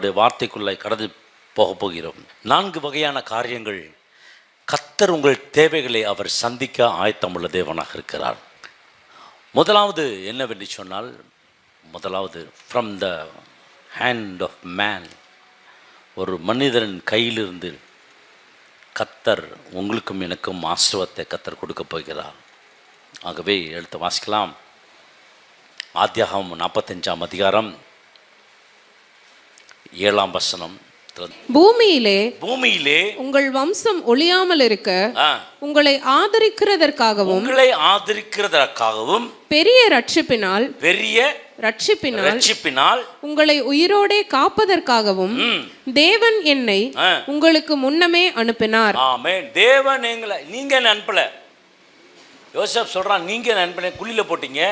ஆண்டவருடைய வார்த்தைக்குள்ளே கடந்து போக போகிறோம். 4 வகையான காரியங்கள் கர்த்தர் உங்கள் தேவைகளை அவர் சந்திக்க ஆயத்தமுள்ள தேவனாக இருக்கிறார். முதலாவது என்னவென்று சொன்னால், முதலாவது from the hand of man, ஒரு மனிதன் கையிலிருந்து கர்த்தர் உங்களுக்கும் எனக்கும் ஆசீர்வாதத்தை கர்த்தர் கொடுக்க போகிறார். ஆகவே எழுத்து வாசிக்கலாம். ஆதியாகமம் 45ஆம் அதிகாரம் 7ஆம் வசனம். பூமியிலே உங்கள் வம்சம் ஒழியாமல் இருக்க உங்களை ஆதரிக்கிறதற்காகவும் பெரிய ரட்சிப்பினால் உங்களை உயிரோடே காப்பதற்காகவும் தேவன் என்னை உங்களுக்கு முன்னமே அனுப்பினார். ஆமென். தேவன் எங்களை, நீங்க அனுப்பல. யோசேப் சொல்றான், நீங்க அனுப்பின, குழியில போட்டீங்க,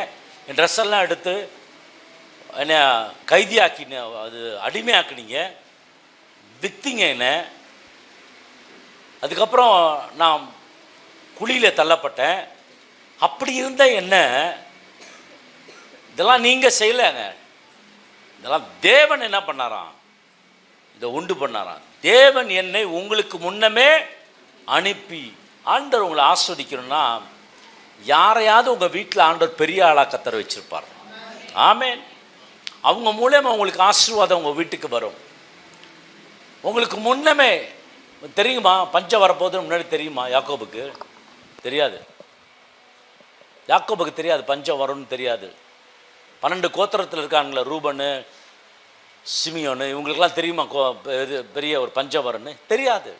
என் ட்ரெஸ் எல்லாம் எடுத்து என்ன கைதியாக்கின, அது அடிமையாக்குனீங்க, வித்தீங்க என்ன. அதுக்கப்புறம் நான் குழியில் தள்ளப்பட்டேன். அப்படி இருந்த என்ன இதெல்லாம் நீங்கள் செய்யலைங்க. இதெல்லாம் தேவன் என்ன பண்ணாராம், இதை உண்டு பண்ணாராம். தேவன் என்னை உங்களுக்கு முன்னமே அனுப்பி. ஆண்டவர் உங்களை ஆஸ்வதிக்கணும்னா யாரையாவது உங்கள் வீட்டில் ஆண்டவர் பெரிய ஆளாக கத்தர வச்சுருப்பார். ஆமென். அவங்க மூலமாக உங்களுக்கு ஆசீர்வாதம் உங்கள் வீட்டுக்கு வரும். உங்களுக்கு முன்னமே தெரியுமா பஞ்சம் வரப்போகுதுன்னு முன்னாடி தெரியுமா? யாக்கோபுக்கு தெரியாது. யாக்கோபுக்கு தெரியாது பஞ்சம் வரும்னு தெரியாது. 12 கோத்திரத்தில் இருக்காங்களே, ரூபனு சிமியோனு, இவங்களுக்கெல்லாம் தெரியுமா பெரிய ஒரு பஞ்சம் வரும்னு? தெரியாது.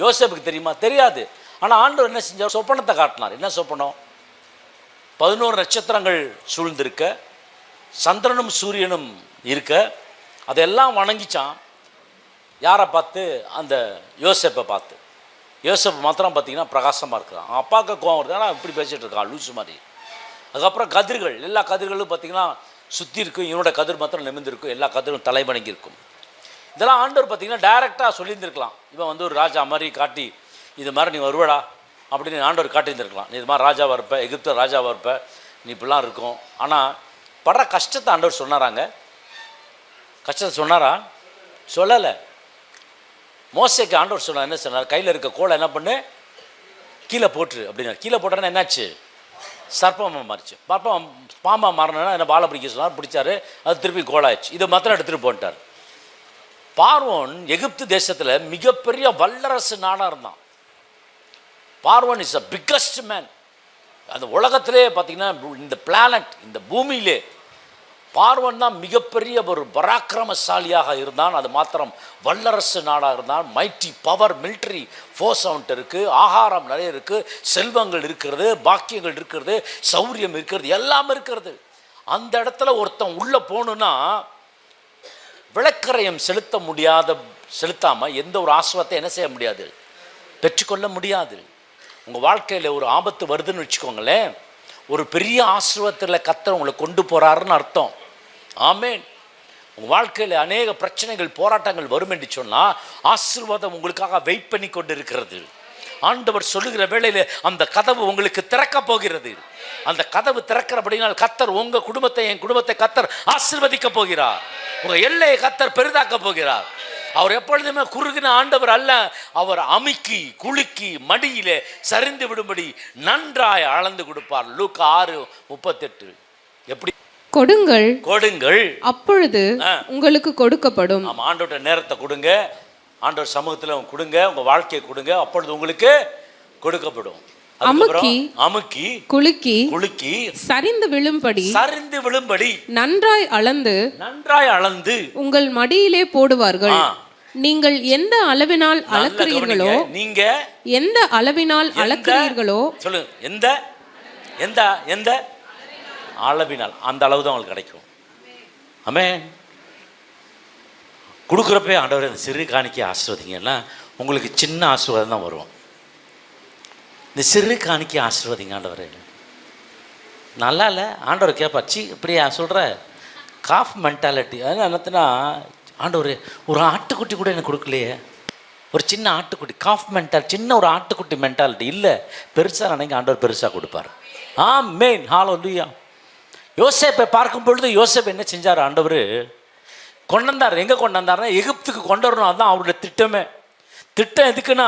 யோசேப்புக்கு தெரியுமா? தெரியாது. ஆனால் ஆண்டவர் என்ன செஞ்சார்? சொப்பனத்தை காட்டினார். என்ன சொப்பனம்? 11 நட்சத்திரங்கள் சூழ்ந்திருக்க, சந்திரனும் சூரியனும் இருக்க, அதெல்லாம் வணங்கிச்சான். யாரை பார்த்து? அந்த யோசேப்பை பார்த்து. யோசேப்பு மாத்திரம் பார்த்தீங்கன்னா பிரகாசமாக இருக்கிறான். அப்பாவுக்கு கோவம் வருது, ஆனால் இப்படி பேசிகிட்டு இருக்கான் லூசு மாதிரி. அதுக்கப்புறம் கதிர்கள், எல்லா கதிர்களும் பார்த்தீங்கன்னா சுற்றி இருக்கும். இவனோட கதிர் மாத்திரம் நிமிர்ந்திருக்கும். எல்லா கதிரும் தலைவணங்கி இருக்கும். இதெல்லாம் ஆண்டவர் பார்த்தீங்கன்னா டைரெக்டாக சொல்லியிருந்திருக்கலாம். இவன் ஒரு ராஜா மாதிரி காட்டி, இது மாதிரி நீ வருவடா அப்படின்னு ஆண்டவர் காட்டியிருந்திருக்கலாம். நீ இது மாதிரி ராஜாவாக இருப்ப, எகிப்து ராஜாவாக இருப்ப, நீ இப்படிலாம் இருக்கும். ஆனால் படுற கஷ்டத்தை ஆண்டவர் சொன்னாராங்க? கஷ்டத்தை சொன்னாரா? சொல்லலை. மோசேக்கு ஆண்டவர் சொன்னார். என்ன சொன்னார்? கையில் இருக்க கோலை என்ன பண்ணு, கீழே போட்டுரு அப்படின்னா. கீழே போட்டோன்னா என்னாச்சு? சர்ப்பமாக மாறிச்சு. பாம்பா மாறினா என்ன, பாலை பிடிக்க சொன்னார், பிடிச்சாரு, அது திருப்பி கோலாயிடுச்சு. இதை மாத்திரம் எடுத்துகிட்டு போன்ட்டார். பார்வோன் எகிப்து தேசத்தில் மிகப்பெரிய வல்லரசு நாடாக இருந்தான். பார்வோன் இஸ் த பிக்கஸ்ட் மேன். அந்த உலகத்திலே பார்த்தீங்கன்னா, இந்த பிளானட், இந்த பூமியிலே பார்வோன் தான் மிகப்பெரிய ஒரு பராக்கிரமசாலியாக இருந்தான். அது மாத்திரம் வல்லரசு நாடாக இருந்தான். மைட்டி பவர் மிலிட்ரி ஃபோர்ஸ் அவன்ட்டு இருக்குது. ஆகாரம் நிறைய இருக்குது, செல்வங்கள் இருக்கிறது, பாக்கியங்கள் இருக்கிறது, சௌரியம் இருக்கிறது, எல்லாம் இருக்கிறது. அந்த இடத்துல ஒருத்தன் உள்ளே போகணுன்னா விளக்கரையம் செலுத்தாமல் எந்த ஒரு ஆசீர்வாதத்தை என்ன செய்ய முடியாது, பெற்றுக்கொள்ள முடியாது. உங்கள் வாழ்க்கையில் ஒரு ஆபத்து வருதுன்னு வச்சுக்கோங்களேன், ஒரு பெரிய ஆசீர்வாதத்தில் கர்த்தர் உங்களை கொண்டு போகிறாருன்னு அர்த்தம். ஆமென். உங்கள் வாழ்க்கையில் அநேக பிரச்சனைகள், போராட்டங்கள் வரும் என்று சொன்னால் ஆசீர்வாதம் உங்களுக்காக வெயிட் பண்ணி கொண்டு இருக்கிறது. ஆண்டவர் சொல்லுகிற வேளையில் அந்த கதவு உங்களுக்கு திறக்க போகிறது. அந்த கதவு திறக்கிறபடினால் கர்த்தர் உங்கள் குடும்பத்தை, என் குடும்பத்தை கர்த்தர் ஆசீர்வதிக்க போகிறார். உங்கள் எல்லையை கர்த்தர் பெரிதாக்க போகிறார். அவர் எப்பொழுதுமே குறுகின ஆண்டவர் அல்ல. அவர் அமுக்கி குலுக்கி மடியிலே சரிந்து விடும்படி நன்றாய் அளந்து கொடுப்பார். லூக்கா 6:38. எப்படி? கொடுங்கள் அப்பொழுது உங்களுக்கு கொடுக்கப்படும். ஆண்டவர்கிட்ட நேரத்தை கொடுங்க, ஆண்டவர் சமூகத்தில் கொடுங்க, உங்க வாழ்க்கையை கொடுங்க, அப்பொழுது உங்களுக்கு கொடுக்கப்படும். அமுக்கி குலுக்கி சரிந்து விழும்படி நன்றாய் அளந்து உங்கள் மடியிலே போடுவார்கள். நீங்கள் எந்த அளவினால் அளக்கிறீர்களோ, சொல்லுங்க, எந்த அளவினால் அந்த அளவு தான் உங்களுக்கு கிடைக்கும். ஆமென். கொடுக்குறப்பே ஆண்டவர் இந்த சிறு காணிக்கை ஆசீர்வதிங்கன்னா உங்களுக்கு சின்ன ஆசீர்வாதம் தான் வரும். இந்த சிறு காணிக்கை ஆசீர்வதிங்க ஆண்டவர். நல்லா இல்லை? ஆண்டவர் கேட்பா, சி இப்படியா சொல்கிற? காஃப் மென்டாலிட்டி. அதனால் என்னத்துனா, ஆண்டவர் ஒரு ஆட்டுக்குட்டி கூட எனக்கு கொடுக்கலையே, ஒரு சின்ன ஆட்டுக்குட்டி, காஃப் மென்டாலிட்டி, சின்ன ஒரு ஆட்டுக்குட்டி மென்டாலிட்டி இல்லை. பெருசாக நினைங்க, ஆண்டவர் பெருசாக கொடுப்பார். ஆமென். ஹல்லேலூயா. யோசேப்பை பார்க்கும் பொழுது யோசேப் என்ன செஞ்சார்? ஆண்டவர் கொண்டு வந்தார். எங்கே கொண்டு வந்தார்னா எகிப்துக்கு கொண்டு வரணும். அதுதான் அவருடைய திட்டமே. திட்டம் எதுக்குன்னா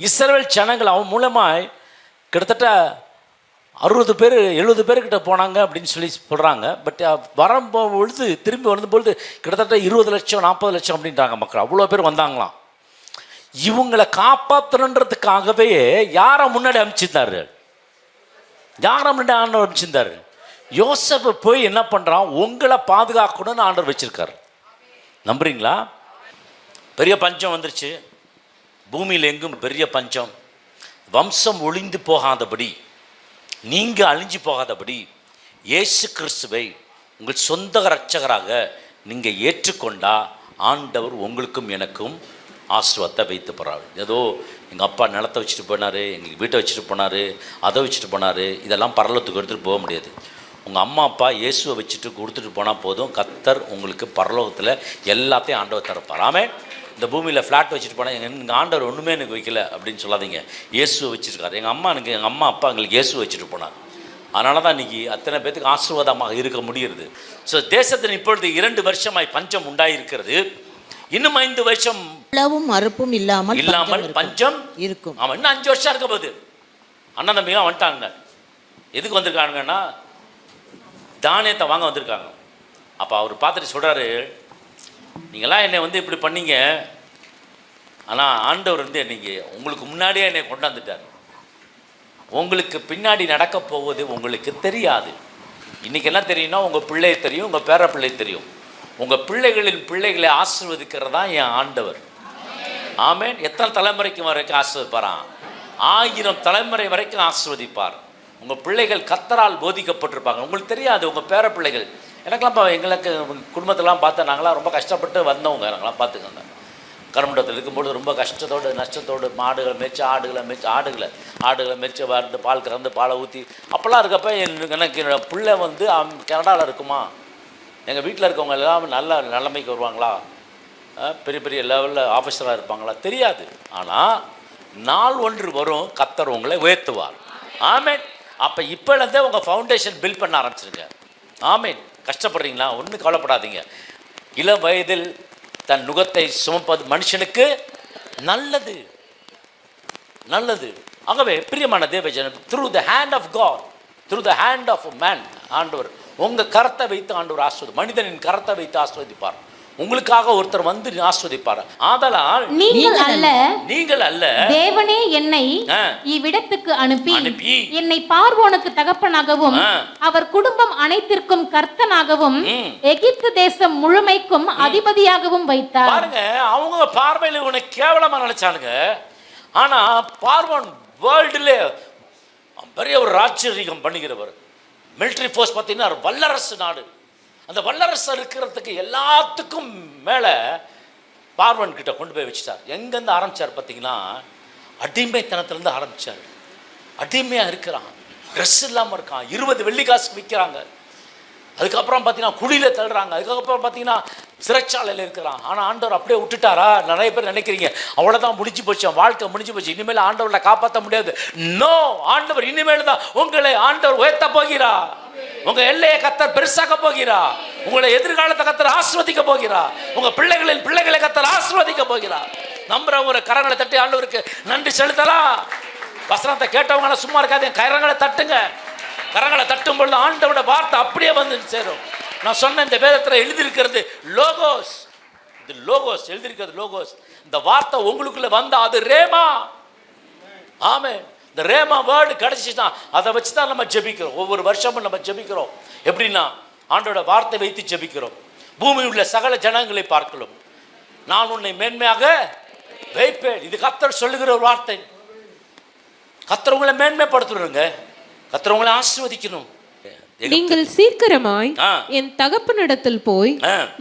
இஸ்ரவேல் ஜனங்கள் அவன் மூலமாய் கிட்டத்தட்ட 60 பேர் 70 பேர்கிட்ட போனாங்க அப்படின்னு சொல்லி சொல்கிறாங்க. பட் வரும்பொழுது திரும்பி வரும்பொழுது கிட்டத்தட்ட 20 லட்சம் 40 லட்சம் அப்படின்றாங்க மக்கள். அவ்வளோ பேர் வந்தாங்களாம். இவங்களை காப்பாற்றணுன்றதுக்காகவே யாரை முன்னாடி அனுப்பிச்சிருந்தாரு? யாரை முன்னாடி ஆண்டவர் அனுப்பிச்சிருந்தாரு? யோசேப்பு போய் என்ன பண்ணுறான்? உங்களை பாதுகாக்கணும்னு ஆண்டவர் வச்சிருக்காரு. நம்புறீங்களா? பெரிய பஞ்சம் வந்துருச்சு, பூமியில் எங்கும் பெரிய பஞ்சம். வம்சம் ஒளிந்து போகாதபடி, நீங்கள் அழிஞ்சு போகாதபடி இயேசு கிறிஸ்துவை உங்கள் சொந்த இரட்சகராக நீங்கள் ஏற்றுக்கொண்டா ஆண்டவர் உங்களுக்கும் எனக்கும் ஆசீர்வாதத்தை வைத்து போகிறார். ஏதோ எங்கள் அப்பா நிலத்தை வச்சுட்டு போனார், எங்களுக்கு வீட்டை வச்சுட்டு போனார், அதை வச்சுட்டு போனார், இதெல்லாம் பரலோகத்துக்கு எடுத்துகிட்டு போக முடியாது. உங்கள் அம்மா அப்பா இயேசுவை வச்சுட்டு கொடுத்துட்டு போனால் போதும், கர்த்தர் உங்களுக்கு பரலோகத்தில் எல்லாத்தையும் ஆண்டவர் தரப்பார். ஆமென். இந்த பூமியில் ஃப்ளாட் வச்சுட்டு போனால் எங்கள் ஆண்டவர் ஒன்றுமே எனக்கு வைக்கல அப்படின்னு சொல்லாதீங்க. இயேசுவை வச்சுருக்காரு. எங்கள் அம்மா அப்பா எங்களுக்கு இயேசுவை வச்சுட்டு போனார். அதனால தான் இன்றைக்கி அத்தனை பேத்துக்கு ஆசீர்வாதமாக இருக்க முடிகிறது. ஸோ தேசத்தில் இப்பொழுது 2 வருஷமாய் பஞ்சம் உண்டாயிருக்கிறது. இன்னும் 5 வருஷம் மறுப்பும் இல்லாமல் பஞ்சம் இருக்கும். ஆமாம், இன்னும் 5 வருஷம் இருக்க போகுது. அண்ணன் தம்பிலாம் வந்துட்டாங்க. எதுக்கு வந்திருக்காங்கன்னா தானியத்தை வாங்க வந்திருக்காங்க. அப்போ அவர் பார்த்துட்டு சொல்கிறாரு, நீங்களாம் என்னை இப்படி பண்ணீங்க, ஆனால் ஆண்டவர் நீங்கள் உங்களுக்கு முன்னாடியே என்னை கொண்டாந்துட்டார். உங்களுக்கு பின்னாடி நடக்க போவது உங்களுக்கு தெரியாது. இன்றைக்கி என்ன தெரியும்னா உங்கள் பிள்ளை தெரியும், உங்கள் பேர பிள்ளை தெரியும். உங்கள் பிள்ளைகளின் பிள்ளைகளை ஆசீர்வதிக்கிறதா என் ஆண்டவர். ஆமென். எத்தனை தலைமுறைக்கு வரைக்கும் ஆசீர்வதிப்பாராம்? 1000 தலைமுறை வரைக்கும் ஆசீர்வதிப்பார். உங்கள் பிள்ளைகள் கர்த்தரால் போதிக்கப்பட்டிருப்பாங்க. உங்களுக்கு தெரியாது. உங்கள் பேர பிள்ளைகள் எனக்கெல்லாம் எங்களுக்கு குடும்பத்திலாம் பார்த்தா நாங்களாம் ரொம்ப கஷ்டப்பட்டு வந்தவங்க. நாங்களாம் பார்த்துக்கோங்க. கருமண்டத்தில் இருக்கும்போது ரொம்ப கஷ்டத்தோடு நஷ்டத்தோடு ஆடுகளை மேய்ச்சி வந்து பால் கறந்து பாலை ஊற்றி அப்போல்லாம் இருக்கப்போ எனக்கு என்னோடய பிள்ளை கனடாவில் இருக்குமா, எங்கள் வீட்டில் இருக்கவங்க எல்லாம் நல்ல நிலைமைக்கு வருவாங்களா, பெரிய பெரிய லெவலில் ஆஃபீஸராக இருப்பாங்களா தெரியாது. ஆனால் நாள் ஒன்று வரும், கர்த்தர் உங்களை உயர்த்துவார். ஆமென். அப்போ இப்போலேருந்தே உங்கள் ஃபவுண்டேஷன் பில்ட் பண்ண ஆரம்பிச்சிருங்க. ஆமென். கஷ்டப்படுறீங்களா? ஒன்றும் கவலைப்படாதீங்க. இளம் வயதில் தன் நுகத்தை சுமப்பது மனுஷனுக்கு நல்லது நல்லது. ஆகவே பிரியமான தேவஜனம், through the hand of God, through the hand of man, ஆண்டவர் உங்கள் கரத்தை வைத்து ஆண்டவர் மனிதனின் கரத்தை வைத்து ஆஸ்வதிப்பார். உங்களுக்காக ஒருத்தர் ஆஸ்வதிப்பார். ஆதலால் நீங்கள் அல்ல தேவனே என்னை இவ்விடத்துக்கு அனுப்பி என்னை பார்வோனுக்கு தகப்பனாகவும் அவர் குடும்பம் அனைத்திற்கும் கர்த்தனாகவும் எகிப்து தேசம் முழுமைக்கும் அதிபதியாகவும் வைத்தார். பாருங்க, அவங்க பார்வையில் இவனை கேவலமா நினைச்சானுங்க. ஆனா பார்வோன் வேர்ல்டுல பெரிய ஒரு ராஜ்யரீகம் பண்ணுகிறவர். மிலிட்டரி ஃபோர்ஸ் பார்த்தீங்கன்னா வல்லரசு நாடு. அந்த வல்லரசு இருக்கிறதுக்கு எல்லாத்துக்கும் மேலே பார்வன் கிட்ட கொண்டு போய் வச்சுட்டார். எங்கேருந்து ஆரம்பித்தார் பார்த்தீங்கன்னா, அடிமைத்தனத்துலேருந்து ஆரம்பித்தார். அடிமையாக இருக்கிறான், ட்ரெஸ் இல்லாமல் இருக்கான், 20 வெள்ளிக்காசுக்கு விற்கிறாங்க. அதுக்கப்புறம் பார்த்தீங்கன்னா குழியில் தள்ளுறாங்க. அதுக்கப்புறம் பார்த்தீங்கன்னா சிறைச்சாலையில் இருக்கிறான். ஆனால் ஆண்டவர் அப்படியே விட்டுட்டாரா? நிறைய பேர் நினைக்கிறீங்க அவ்வளோதான், முடிஞ்சு போச்சு, வாழ்க்கை முடிஞ்சு போச்சு, இனிமேல் ஆண்டவரை காப்பாற்ற முடியாது. நோ, ஆண்டவர் இனிமேல் தான் உங்களை ஆண்டவர் உயர்த்த போகிறா. உங்க எல்லையை கர்த்தர் பெருசாக்க போகிறா. உங்களை எதிர்காலத்தை கர்த்தர் ஆசீர்வதிக்க போகிறா. உங்க பிள்ளைகளின் பிள்ளைகளை கர்த்தர் ஆசீர்வதிக்க போகிறா. நம்புறவங்க ஒரு கரங்களை தட்டி ஆண்டவருக்கு நன்றி செலுத்தலாம். வசனத்தை கேட்டவங்க சும்மா இருக்காது, கரங்களை தட்டுங்க. கரங்களை தட்டும் பொழுது ஆண்டவரோட வார்த்தை அப்படியே வந்து சேரும். நான் சொன்ன இந்த வேதத்தில் எழுதியிருக்கிறது லோகோஸ். இது லோகோஸ் எழுதியிருக்கிறது லோகோஸ். இந்த வார்த்தை உங்களுக்குள்ள வந்தா அது ரேமா. ஆமென். இந்த ரேமா வேர்டு கிடைச்சிச்சுன்னா அதை வச்சு தான் நம்ம ஜெபிக்கிறோம். ஒவ்வொரு வருஷமும் நம்ம ஜெபிக்கிறோம். எப்படின்னா ஆண்டோட வார்த்தை வைத்து ஜெபிக்கிறோம். பூமி உள்ள சகல ஜனங்களை பார்க்கலாம், நான் உன்னை மேன்மையாக வைப்பேன். இது கர்த்தர் சொல்லுகிற ஒரு வார்த்தை. கர்த்தர் உங்களை மேன்மைப்படுத்துறங்க, கர்த்தர் உங்களை ஆசீர்வதிக்கணும். நீங்கள் சீக்கிரமாய் என் தகப்பனிடத்தில் போய்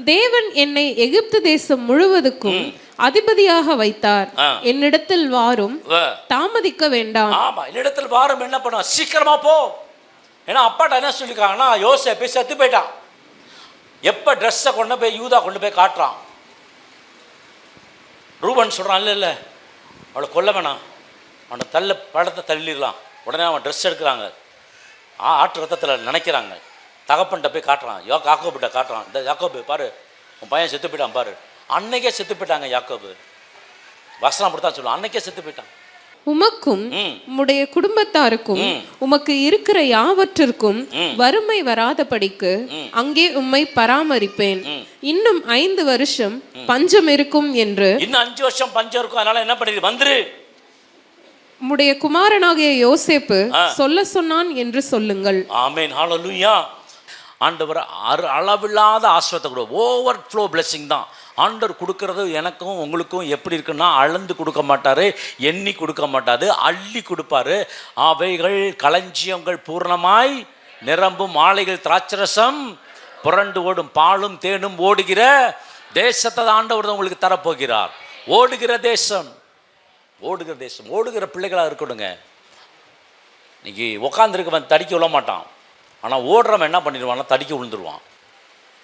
தேவன் என்னை எகிப்து தேசம் முழுவதுக்கும் அதிபதியாக வைத்தார், என்னிடத்தில் வாரும், தாமதிக்க வேண்டாம். ஆமா, என்னிடத்தில் வாரும். என்ன பண்ண? சீக்கிரமா போ. ஏன்னா அப்பாட்ட என்ன சொல்லிருக்காங்கன்னா, யோசேப்பு செத்து போயிட்டான். எப்ப ட்ரெஸ்ஸை கொண்டு போய் யூதா கொண்டு போய் காட்டுறான். ரூபன் சொல்றான், இல்ல இல்ல அவளை கொல்ல வேணாம், அவனை பழத்தை தள்ளிடலாம். உடனே அவன் ட்ரெஸ் எடுக்கிறாங்க, ஆட்டு ரத்தத்தில் நினைக்கிறாங்க. தகப்பன்கிட்ட போய் காட்டுறான், யாக்கோபிட்ட காட்டுறான். இந்த யாக்கோபு பாரு, உன் பையன் செத்து போயிட்டான் பாரு. அன்னைக்கே செத்து போயிட்டாங்க யாக்கோபு. வசனம் அப்படித்தான் சொல்லுவோம், அன்னைக்கே செத்து போயிட்டான். உமக்கும் உம்முடைய குடும்பத்தாருக்கும் உமக்கு இருக்கிற யாவற்றிற்கும் வறுமை வராதபடிக்கு அங்கே உம்மை பராமரிப்பேன். இன்னும் 5 வருஷம் பஞ்சம் இருக்கும் என்று. இன்னும் 5 வருஷம் பஞ்சம் இருக்கும், அதனால என்ன பண்ணிடு, வந்துரு. உம்முடைய குமாரனாகிய யோசேப்பு சொல்ல சொன்னான் என்று சொல்லுங்கள். ஆமென், ஹல்லேலூயா. ஆண்டவர் அளவில்லாத ஆசீர்வாதத்தை கூட ஓவர் ஃப்ளோ பிளெஸிங் தான் ஆண்டவர் கொடுக்கறது. எனக்கும் உங்களுக்கும் எப்படி இருக்குன்னா, அளந்து கொடுக்க மாட்டாரு, எண்ணி கொடுக்க மாட்டாரு, அள்ளி கொடுப்பாரு. அவைகள் களஞ்சியங்கள் பூர்ணமாய் நிரம்பும், ஆலைகள் திராட்சரசம் புரண்டு ஓடும், பாலும் தேனும் ஓடுகிற தேசத்தை ஆண்டவர் தான் உங்களுக்கு தரப்போகிறார். ஓடுகிற தேசம், ஓடுகிற தேசம், ஓடுகிற பிள்ளைகளாக இருக்கணுங்க. இன்னைக்கு உட்காந்துருக்கவன் தடிக்க விழ மாட்டான், ஆனால் ஓடுறவன் என்ன பண்ணிடுவான்னா தடிக்க விழுந்துருவான்.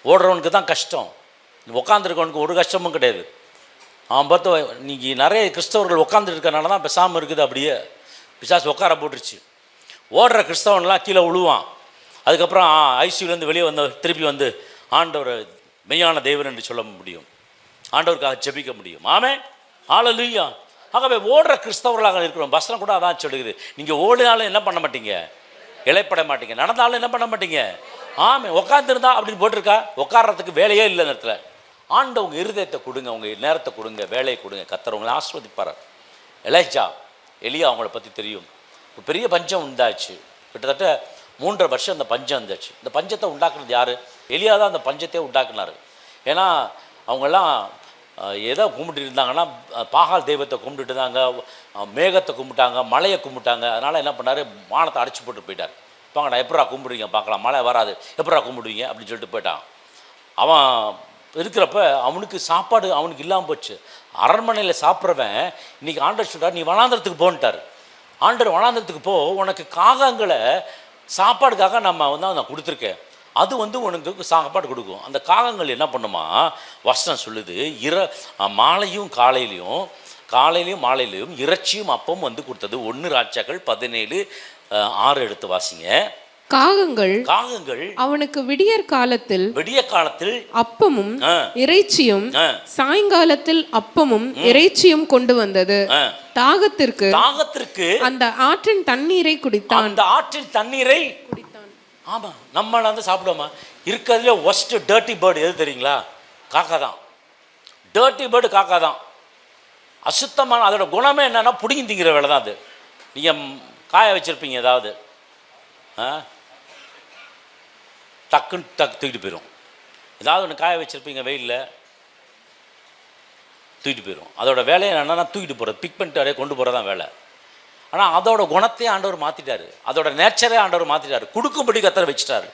ஓடுறவனுக்கு தான் கஷ்டம், உட்காந்துருக்கவனுக்கு ஒரு கஷ்டமும் கிடையாது. அவன் பார்த்து இன்னைக்கு நிறைய கிறிஸ்தவர்கள் உட்காந்துட்டு இருக்கனால தான் பேசாமல் இருக்குது. அப்படியே பிசாசு உட்கார போட்டுருச்சு. ஓடுற கிறிஸ்தவன்லாம் கீழே விழுவான். அதுக்கப்புறம் ஐசியூலேருந்து வெளியே வந்து திருப்பி வந்து ஆண்டவர் மெய்யான தேவன் என்று சொல்ல முடியும், ஆண்டவருக்காக ஜெபிக்க முடியும். ஆமென், ஹல்லேலூயா. ஆகவே ஓடுற கிறிஸ்தவர்களாக இருக்கிறோம். வசனம் கூட அதான் சொல்லுகிறது, நீங்கள் ஓடினாலும் என்ன பண்ண மாட்டீங்க, இளைப்பட மாட்டீங்க, நடந்தாலும் என்ன பண்ண மாட்டீங்க. ஆமாம், உட்காந்துருந்தா அப்படின்னு போட்டிருக்கா, உட்கார்றதுக்கு வேலையே இல்லை நேரத்தில். ஆண்டவங்க இருதயத்தை கொடுங்க, உங்கள் நேரத்தை கொடுங்க, வேலையை கொடுங்க, கர்த்தர் உங்களை ஆசீர்வதிப்பார். எலியா அவங்கள பற்றி தெரியும். இப்போ பெரிய பஞ்சம் உண்டாச்சு, கிட்டத்தட்ட 3.5 வருஷம் அந்த பஞ்சம் இருந்தாச்சு. இந்த பஞ்சத்தை உண்டாக்குறது யார்? எலியா தான் அந்த பஞ்சத்தையே உண்டாக்குனார். ஏன்னா அவங்கெல்லாம் எதை கும்பிட்டு இருந்தாங்கன்னா, பாகால் தெய்வத்தை கும்பிட்டுட்டு இருந்தாங்க, மேகத்தை கும்பிட்டாங்க, மழையை கும்பிட்டாங்க. அதனால் என்ன பண்ணார், வானத்தை அடைச்சி போட்டு போயிட்டார். பாங்கடா எப்படா கும்பிடுவீங்க பார்க்கலாம், மழை வராது, எப்படா கும்பிடுவீங்க அப்படின்னு சொல்லிட்டு போயிட்டான். அவன் இருக்கிறப்ப அவனுக்கு சாப்பாடு அவனுக்கு இல்லாமல் போச்சு. அரண்மனையில் சாப்பிட்றவன் இன்றைக்கி ஆண்டவர் சொல்கிறார், நீ வனாந்திரத்துக்கு போன்ட்டார். ஆண்டவர் வனாந்திரத்துக்கு போ, உனக்கு காகங்களை சாப்பாடுக்காக நான் கொடுத்துருக்கேன், அது உனக்கு சாப்பாடு கொடுக்கும். அந்த காகங்கள் என்ன பண்ணுமா, வசனம் சொல்லுது, மாலையும் காலையிலையும் மாலையிலையும் இறைச்சியும் அப்பம் கொடுத்தது. 1 ராஜாக்கள் 17:6 எடுத்து வாசிங்க. காகங்கள் அவனுக்கு விடிய காலத்தில் அப்பமும் இறைச்சியும், சாயங்காலத்தில் அப்பமும் இறைச்சியும் கொண்டு வந்தது. தாகத்திற்கு அந்த ஆற்றின் தண்ணீரை குடித்தான். ஆமா, நம்ம சாப்பிடுவோமா? இருக்கிறதுல ஒஸ்ட் டர்ட்டி பேர்டு எது தெரியுங்களா? காக்கா தான். டர்ட்டி பேர்டு காக்கா தான். அசுத்தமான, அதோட குணமே என்னன்னா பிடிங்கி திங்கிற வேலை தான் அது. நீங்கள் காய வச்சுருப்பீங்க ஏதாவது, டக்குன்னு தூக்கிட்டு போயிடும். ஏதாவது ஒன்று காய வச்சுருப்பீங்க வெயிலில், தூக்கிட்டு போயிடும். அதோட வேலையை என்னென்னா தூக்கிட்டு போகிறது, பிக் பண்ணிட்டு வரைய கொண்டு போகிறது தான் வேலை. ஆனால் அதோட குணத்தையே ஆண்டவர் மாற்றிட்டார், அதோட நேச்சரே ஆண்டவர் மாற்றிட்டார், கொடுக்கும்படி கத்தரை வச்சுட்டார்.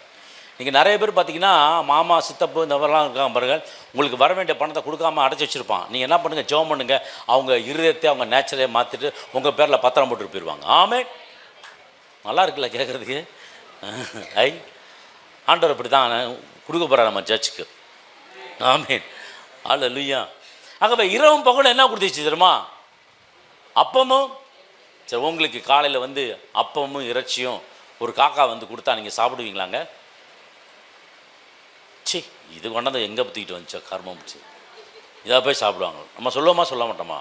நீங்கள் நிறைய பேர் பார்த்தீங்கன்னா, மாமா சித்தப்பு இந்த மாதிரிலாம் இருக்காங்க பாருங்கள், உங்களுக்கு வர வேண்டிய பணத்தை கொடுக்காம அடைச்சி வச்சுருப்பான். நீங்கள் என்ன பண்ணுங்கள், ஜெபம் பண்ணுங்கள், அவங்க இருதயத்தை அவங்க நேச்சரையை மாற்றிட்டு உங்கள் பேரில் பத்திரம் போட்டு போயிடுவாங்க. ஆமே, நல்லா இருக்குல்ல கேட்குறதுக்கு. ஆண்டவர் அப்படி தான் கொடுக்க போகிறார் நம்ம ஜட்ஜுக்கு. ஆமேன், ஹல்லேலூயா. ஆகவே இரவும் பகலும் என்ன கொடுத்துச்சு தெரியுமா? அப்பமும். சரி, உங்களுக்கு காலையில் அப்பமும் இறைச்சியும் ஒரு காக்கா கொடுத்தா நீங்கள் சாப்பிடுவீங்களாங்க? சி, இது கொண்டாந்து எங்கே பற்றிக்கிட்டு வந்துச்சோ கர்மம் வச்சு, இதாக போய் சாப்பிடுவாங்க. நம்ம சொல்லுவோமா சொல்ல மாட்டோமா?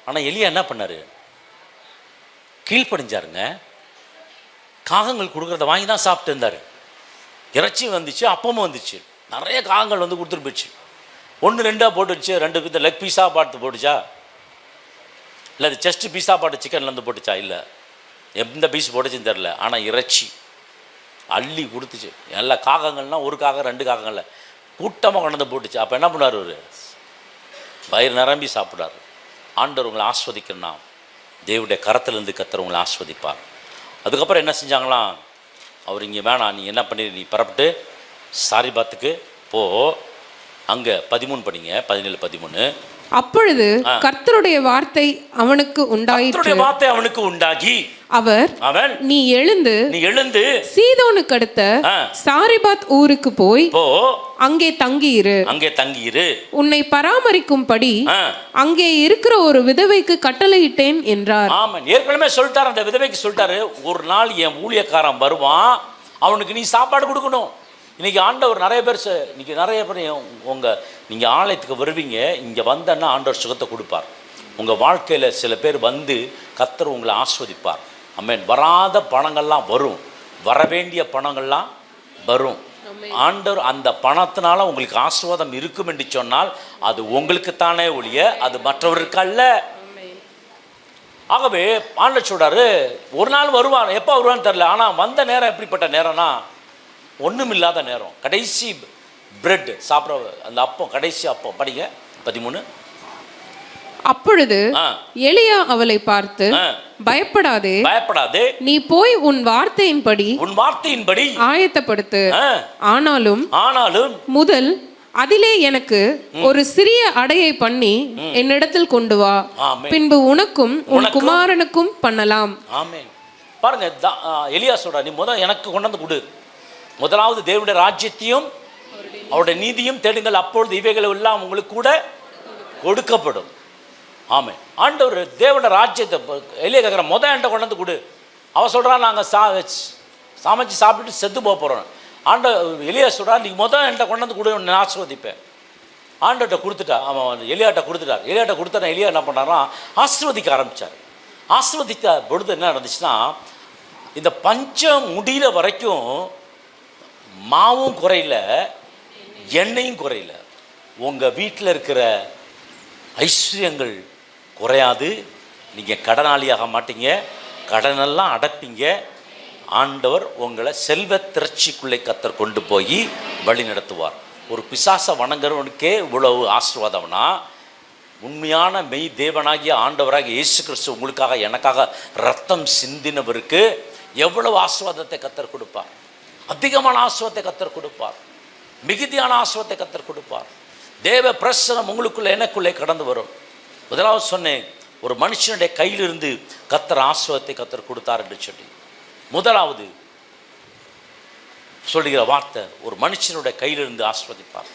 ஆனால் எலியா என்ன பண்ணார்? கீழ்ப்படிஞ்சாருங்க. காகங்கள் கொடுக்குறத வாங்கி தான் சாப்பிட்டு இருந்தார். இறைச்சியும் வந்துச்சு, அப்பமும் வந்துச்சு. நிறைய காகங்கள் கொடுத்துட்டு போயிடுச்சு. 1-2 போட்டுச்சு, 2 லெக் பீஸாக பார்த்து போட்டுச்சா, இல்லை அது செஸ்ட் பீஸாக பாட்டு சிக்கன்லேருந்து போட்டுச்சா, இல்லை எந்த பீஸ் போட்டுச்சுன்னு தெரில. ஆனால் இறைச்சி அள்ளி கொடுத்துச்சு. எல்லா காகங்கள்னால் 1 காகம் 2 காகங்கள்ல கூட்டமாக கொண்டு போட்டுச்சு. அப்போ என்ன பண்ணார்? ஒரு வயிறு நிரம்பி சாப்பிடாரு. ஆண்டவர் உங்களை ஆஸ்வதிக்கணும்னா தேவனுடைய கரத்திலேருந்து கர்த்தர் உங்களை ஆஸ்வதிப்பார். அதுக்கப்புறம் என்ன செஞ்சாங்களாம்? அவர் இங்கே வேணாம், நீ என்ன பண்ணி, நீ பரப்பிட்டு சாரிபாத்துக்கு போ. அங்கே 13 படிங்க, 17-13. அப்பொழுது கர்த்தருடைய வார்த்தை அவனுக்கு உண்டாகி அவர் நீ எழுந்து சீதோனுக்கு அடுத்த சாரிபாத் ஊருக்கு போய் அங்கே தங்கியிரு, உன்னை பராமரிக்கும்படி அங்கே இருக்கிற ஒரு விதவைக்கு கட்டளையிட்டேன் என்றார். ஆமா, ஏற்கனவே சொல்லிட்டார், அந்த விதவைக்கு சொல்லிட்டாரு, ஒரு நாள் என் ஊழியக்காரன் வருவான், அவனுக்கு நீ சாப்பாடு கொடுக்கணும். இன்னைக்கு ஆண்டவர் நிறைய பேர் இன்னைக்கு நிறைய பேர் நீங்கள் ஆலயத்துக்கு வருவீங்க, இங்கே வந்தன்னா ஆண்டவர் சுகத்தை கொடுப்பார். உங்கள் வாழ்க்கையில் சில பேர் வந்து கர்த்தர் உங்களை ஆஸ்வதிப்பார். ஆமென். வராத பணங்கள்லாம் வரும், வர வேண்டிய பணங்கள்லாம் வரும். ஆண்டவர் அந்த பணத்தினால உங்களுக்கு ஆசீர்வாதம் இருக்கும் என்று சொன்னால் அது உங்களுக்குத்தானே ஒழிய அது மற்றவருக்கு அல்ல. ஆகவே ஆண்டவர் சொல்றாரு, ஒரு நாள் வருவான், எப்போ வருவான்னு தெரியல, ஆனால் வந்த நேரம் எப்படிப்பட்ட நேரம்னா ஒன்றும் இல்லாத நேரம். கடைசி பிரெட் சாப்பிட்ற அந்த அப்பம், கடைசி அப்பம். படிங்க 13. அப்பொழுது எலியா அவளை பார்த்து, பயப்படாதே, பயப்படாதே, நீ போய் உன் வார்த்தையின்படி ஆயத்தப்படுத்து. ஆனாலும் முதல் அதிலே எனக்கு ஒரு சிறிய அடையை பண்ணி என்னிடத்தில் கொண்டு வா, பின்பு உனக்கும் உன் குமாரனுக்கும் பண்ணலாம். ஆமென். பாருங்க, எலியா சொல்றா, நீ எனக்கு கொண்டு வந்து கொடு. முதலாவது தேவனுடைய ராஜ்யத்தையும் அவருடைய நீதியும் தேடுங்கள், அப்பொழுது இவைகள் எல்லாம் உங்களுக்கு கூட கொடுக்கப்படும். ஆமென். ஆண்டவர் தேவனுடைய ராஜ்யத்தை எலியா கேட்குற, என்கிட்ட கொண்டு வந்து கொடு. அவன் சொல்கிறான், நாங்கள் சமைச்சு சாப்பிட்டுட்டு செத்து போக போகிறோம். எலியா சொல்கிறான், நீ என்கிட்ட கொண்டு வந்து கொடு, நான் ஆசீர்வதிப்பேன். ஆண்டவர்கிட்ட கொடுத்துட்டா, அவன் எலியாட்ட கொடுத்துட்டார். எலியாட்ட கொடுத்தா எலியா என்ன பண்ணார்னா ஆசீர்வதிக்க ஆரம்பித்தார். ஆசீர்வதித்த பொழுது என்ன நடந்துச்சுன்னா, இந்த பஞ்சம் முடிகிற வரைக்கும் மாவும் குறையில, எண்ணெயும் குறையில. உங்கள் வீட்டில் இருக்கிற ஐஸ்வர்யங்கள் குறையாது. நீங்கள் கடனாளியாக மாட்டீங்க, கடனெல்லாம் அடைப்பீங்க. ஆண்டவர் உங்களை செல்வ திரட்சிக்குள்ளே கர்த்தர் கொண்டு போய் வழி நடத்துவார். ஒரு பிசாசை வணங்குறவனுக்கே இவ்வளவு ஆசீர்வாதம்னா, உண்மையான மெய் தேவனாகிய ஆண்டவராகிய இயேசு கிறிஸ்து உங்களுக்காக எனக்காக ரத்தம் சிந்தினவருக்கு எவ்வளவு ஆசீர்வாதத்தை கர்த்தர் கொடுப்பார். அதிகமான ஆசீர்வாதத்தை கர்த்தர் கொடுப்பார். மிகுதியான ஆசீர்வாதத்தை கர்த்தர் கொடுப்பார். தேவ பிரசனம் உங்களுக்குள்ளே எனக்குள்ளே கடந்து வரும். முதலாவது சொன்னேன், ஒரு மனுஷனுடைய கையிலிருந்து கர்த்தர் ஆசீர்வாதத்தை கர்த்தர் கொடுத்தார் என்று சொல்லி. முதலாவது சொல்லுகிற வார்த்தை, ஒரு மனுஷனுடைய கையிலிருந்து ஆசீர்வதிப்பார்.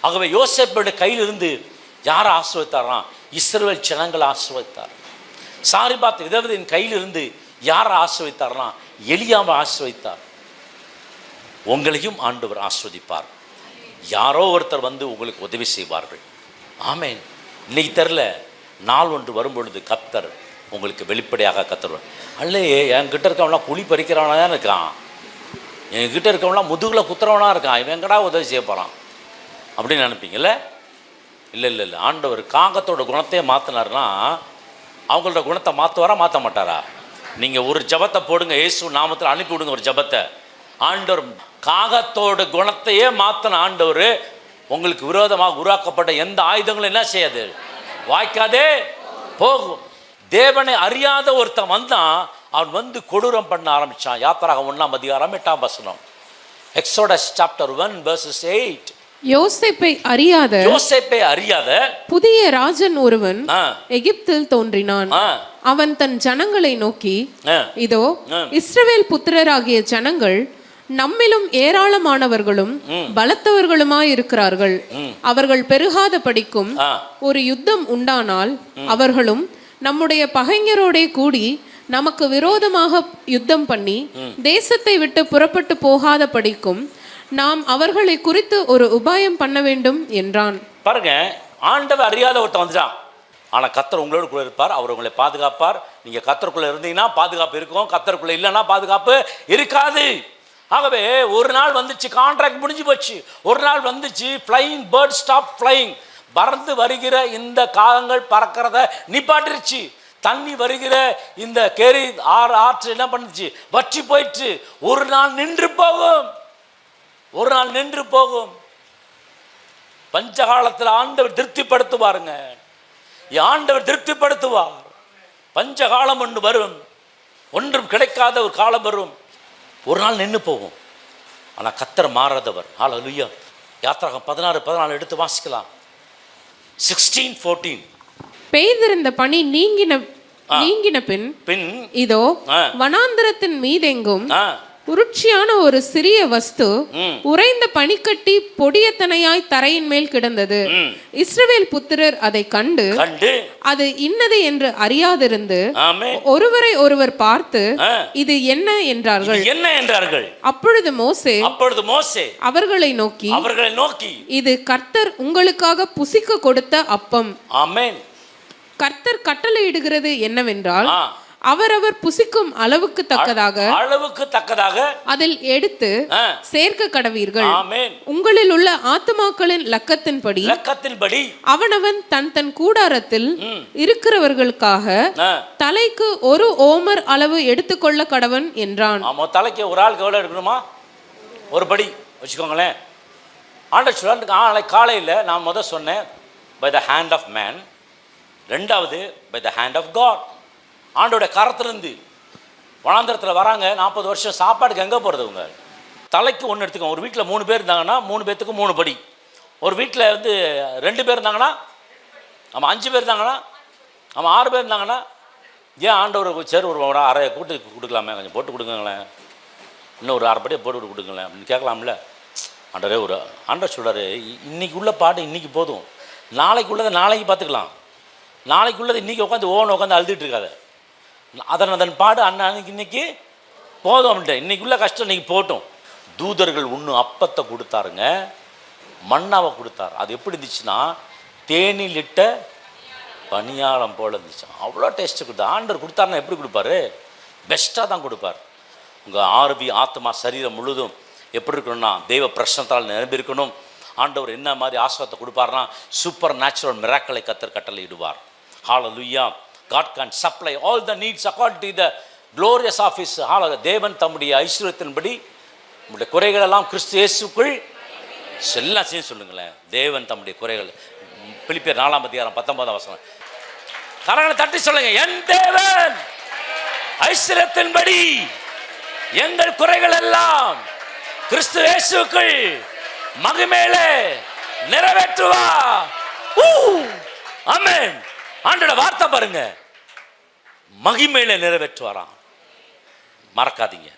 ஆகவே யோசேப்புடைய கையிலிருந்து யாரை ஆசீர்வதித்தாரா? இஸ்ரவேல் ஜனங்களை ஆசீர்வதித்தார். சாரிபாத் விதவதின் கையிலிருந்து யாரை ஆசீர்வதித்தார்னா எலியாவை ஆசீர்வதித்தார். உங்களையும் ஆண்டவர் ஆசீர்வதிப்பார். யாரோ ஒருத்தர் வந்து உங்களுக்கு உதவி செய்வார்கள். ஆமென். இன்னைக்கு தெரில, நாள் ஒன்று வரும்பொழுது கர்த்தர் உங்களுக்கு வெளிப்படையாக கர்த்தர் அல்லையே, என்கிட்ட இருக்கவன்லாம் குழி பறிக்கிறவனா தான் இருக்கான், என்கிட்ட இருக்கவன்லாம் முதுகில் குத்துறவனா இருக்கான், இவன் எங்கடா உதவி செய்ய போகிறான் அப்படின்னு நினைப்பீங்கல்ல? இல்லை இல்லை இல்லை, ஆண்டவர் காகத்தோட குணத்தையே மாற்றினார்னா அவங்களோட குணத்தை மாற்றுவாரா மாற்ற மாட்டாரா? நீங்கள் ஒரு ஜபத்தை போடுங்க, இயேசு நாமத்தில் அனுப்பி விடுங்க ஒரு ஜபத்தை. ஆண்டவர் காகத்தோட குணத்தையே மாற்றின ஆண்டவர் உங்களுக்கு விரோதமாக உருவாக்கப்பட்ட எந்த ஆயுதங்களும் என்ன செய்யாது, வாய்க்காதே போகும். தேவனை அறியாத ஒருத்தன் வந்தான், அவன் வந்து கொடூரம் பண்ண ஆரம்பித்தான். யாத்திராகமம் 1:8. Exodus chapter 1:8. யோசேப்பை அறியாத புதிய ராஜன் ஒருவன் எகிப்தில் தோன்றினான். அவன் தன் ஜனங்களை நோக்கி, இதோ இஸ்ரவேல் புத்திரராகிய ஜனங்கள் நம்மிலும் ஏராளமானவர்களும் பலத்தவர்களுமாய் இருக்கிறார்கள். அவர்கள் பெருகாத படிக்கும் ஒரு யுத்தம் உண்டானால் அவர்களும் நம்முடைய பகைஞரோடே கூடி நமக்கு விரோதமாக யுத்தம் பண்ணி தேசத்தை விட்டு புறப்பட்டு போகாத படிக்கும் நாம் அவர்களை குறித்து ஒரு உபாயம் பண்ண வேண்டும் என்றான். பாருங்க, ஆண்டவர் அறியாத ஒருத்தன் வந்துட்டான். ஆனா கர்த்தர் உங்களோட கூட இருப்பார், அவர் உங்களை பாதுகாப்பார். நீங்க கர்த்தருக்குள்ள இருந்தீங்கன்னா பாதுகாப்பு இருக்கும், கர்த்தருக்குள்ள இல்லைன்னா பாதுகாப்பு இருக்காது. ஆகவே ஒரு நாள் வந்துச்சு, கான்ட்ராக்ட் முடிஞ்சு போச்சு. ஒரு நாள் வந்துச்சு, ஃப்ளையிங் பேர்ட் ஸ்டாப் ஃப்ளையிங். பறந்து வருகிற இந்த காகங்கள் பறக்கிறத நிப்பாட்டிருச்சு. தண்ணி வருகிற இந்த கேரி ஆற்று என்ன பண்ணுச்சு, வற்றி போயிடுச்சு. ஒரு நாள் நின்று போகும், ஒரு நாள் நின்று போகும். பஞ்சகாலத்தில் ஆண்டவர் திருப்திப்படுத்துவாருங்க. ஆண்டவர் திருப்திப்படுத்துவார். பஞ்சகாலம் ஒன்று வரும், ஒன்றும் கிடைக்காத ஒரு காலம் வரும், ஒரு நாள் நின்று போகும். ஆனால் கர்த்தர் மாறாதவர். ஹல்லேலூயா. யாத்திராகமம் 16:14 எடுத்து வாசிக்கலாம். 16:14. பெய்திருந்த பனி நீங்கின பின் இதோ வனாந்திரத்தின் மீதெங்கும் உருட்சியான ஒரு சிறிய வஸ்து உறைந்த பனிக்கட்டி பொடியத்தனையாய் தரையின் மேல் கிடந்தது. இஸ்ரவேல் புத்திரர் அதை கண்டு அது இன்னது என்று அறியாதிருந்து ஒருவரை ஒருவர் பார்த்து இது என்ன என்றார்கள். அப்பொழுது மோசே அவர்களை நோக்கி இது கர்த்தர் உங்களுக்காக புசிக்க கொடுத்த அப்பம். கர்த்தர் கட்டளையிடுகிறது என்னவென்றால் அவரவர் புசிக்கும் அளவுக்கு தக்கதாக அதில் எடுத்து சேர்க்க கடவீர்கள். உங்களில் உள்ள ஆத்துமாக்களின் லக்கத்தின்படி அவனவன் தன் கூடாரத்தில் இருக்கிறவர்களுக்காக தலைக்கு ஒரு ஓமர் அளவு எடுத்துக்கொள்ள கடவன் என்றான். தலைக்கு ஒரு ஆளுக்கு எவ்வளவு எடுக்கணுமா? ஒரு படி வச்சுக்கோங்களேன். ஆண்டவர் காலையில் நான் முதல் சொன்னேன் by the hand of man, ரெண்டாவது by the hand of God. ஆண்டோட கரத்துலேருந்து வனாந்திரத்தில் வராங்க. 40 வருஷம் சாப்பாடுக்கு எங்கே போகிறது? உங்க தலைக்கு ஒன்று எடுத்துக்கோங்க. ஒரு வீட்டில் 3 பேர் இருந்தாங்கன்னா 3 பேர்த்துக்கு 3 படி. ஒரு வீட்டில் 2 பேர் இருந்தாங்கன்னா 5 பேர் இருந்தாங்கன்னா 6 பேர் இருந்தாங்கன்னா ஏன் ஆண்டவர் சரி ஒரு அரை கூட்டு கொடுக்கலாமே, கொஞ்சம் போட்டு கொடுங்களேன், இன்னும் ஒரு 1/2 படியை போட்டு கொடுங்களேன் அப்படின்னு கேட்கலாம்ல. ஆண்டவர் சொல்கிறாரு, இன்னைக்கு உள்ள பாட்டு இன்னைக்கு போதும், நாளைக்கு உள்ளதை நாளைக்கு பார்த்துக்கலாம், நாளைக்கு உள்ளது இன்றைக்கி உட்காந்து அழுதுட்டு இருக்காது. அதன் பாடு அன்னைக்கு இன்னைக்கு போதும் அப்படின்ட்டு. இன்னைக்குள்ள கஷ்டம் இன்னைக்கு போட்டும். தூதர்கள் ஒன்று அப்பத்தை கொடுத்தாருங்க, மண்ணாவை கொடுத்தாரு. அது எப்படி இருந்துச்சுன்னா தேனில் இட்ட பனியாரம் போல் இருந்துச்சு. அவ்வளோ டேஸ்ட்டு கொடுத்தா. ஆண்டவர் கொடுத்தாருன்னா எப்படி கொடுப்பாரு? பெஸ்ட்டாக தான் கொடுப்பார். உங்கள் ஆர்வி ஆத்மா சரீரம் முழுதும் எப்படி இருக்கணும்னா தெய்வ பிரசனத்தால் நிரம்பியிருக்கணும். ஆண்டவர் என்ன மாதிரி ஆசீர்வாதத்தை கொடுப்பார்னா சூப்பர் நேச்சுரல் மிராக்களை கர்த்தர் கட்டளையிடுவார். ஹல்லேலூயா. God can supply all the needs according to the glorious of his. தேவன் தம்முடைய ஐஸ்வரியத்தின்படி நம்முடைய குறைகள் எல்லாம் கிறிஸ்து இயேசுக்குள் எல்லாம் செய்ய சொல்லுங்களேன். தேவன் தம்முடைய குறைகள். பிலிப்பியர் 4:19 கரங்களை தட்டி சொல்லுங்க. என் தேவன் ஐஸ்வரியத்தின்படி எங்கள் குறைகள் எல்லாம் கிறிஸ்து இயேசுக்குள் மகிமையிலே நிறைவேற்றுவா. ஆமென். ஆண்டோட வார்த்தை பாருங்க, மகிமையில நிறைவேற்றுவாராம். மறக்காதீங்க,